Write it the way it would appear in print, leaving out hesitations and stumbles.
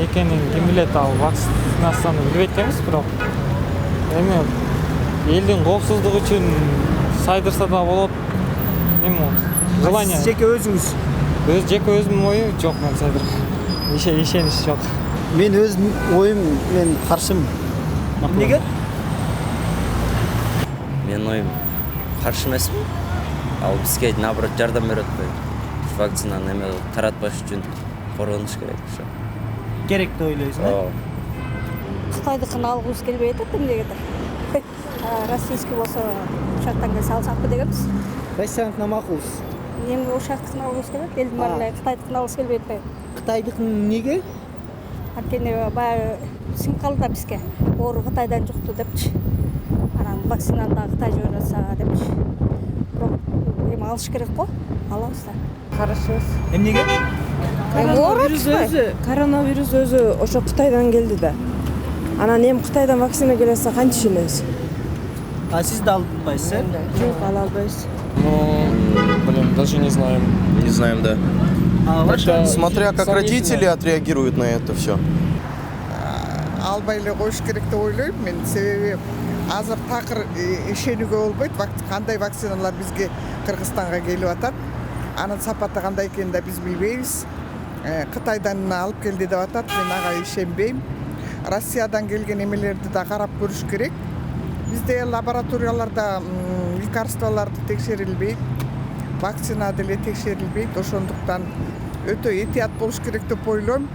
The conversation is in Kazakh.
экенин ким билет, ал вакцинацияны билбейт экенбиз, бирок эми элдин коопсуздугу үчүн сайдырса да болот. Эми желание. Сиз жеке өзүңүз? Жеке өзүмдүн ою жок, мен сайдырам. Ишенич жок. Мен өз оюм, мен каршымын. Эмнеге? Менин оюм каршы эмесмин. Ал бизге наоборот жардам берет. Вакцинаны эме таратпаш үчүн коргонуш керек ошо. Керек деп ойлойсуң, э? Кытайдыкын алгыбыз келбей атат эмнегедир. Российский болсо ушактан келсе алсакпы дегенбиз. Россияныкына макулсуз. Эми ушактыкын алгыбыз келет, элдин баары Кытайдыкын алгыбыз келбей атпайбы? Кытайдыкын эмнеге? Анткени баягы сиңип калды да бизге. Оору Кытайдан жукту депчи. Анан вакцинаны да Кытай жиберип атса депчи. Бирок эми алыш керек го, алабыз да. Карашыбыз. Эмнеге? Коронавирус өзү ошо Кытайдан келди да. Анан эми Кытайдан вакцина келсе кантип ишенебиз? А сиз да алып атпайсыз, э? Жок, ала албайбыз. Блин, даже не знаем. Не знаем, да. Смотря как родители отреагируют на это все. Албай эле коюш керек деп ойлойм мен, себеби азыр такыр ишенүүгө болбойт. Кандай вакциналар бизге Кыргызстанга келип атат, анын сапаты кандай экенин да биз билбейбиз. Кытайдан алып келди деп атат, мен ага ишенбейм. Россиядан келген эмелерди да карап көрүш керек. Бизде лабораторияларда лекарстволорду текшерилбейт, вакцина деле текшерилбейт. Ошондуктан өтө этият болуш керек деп ойлойм.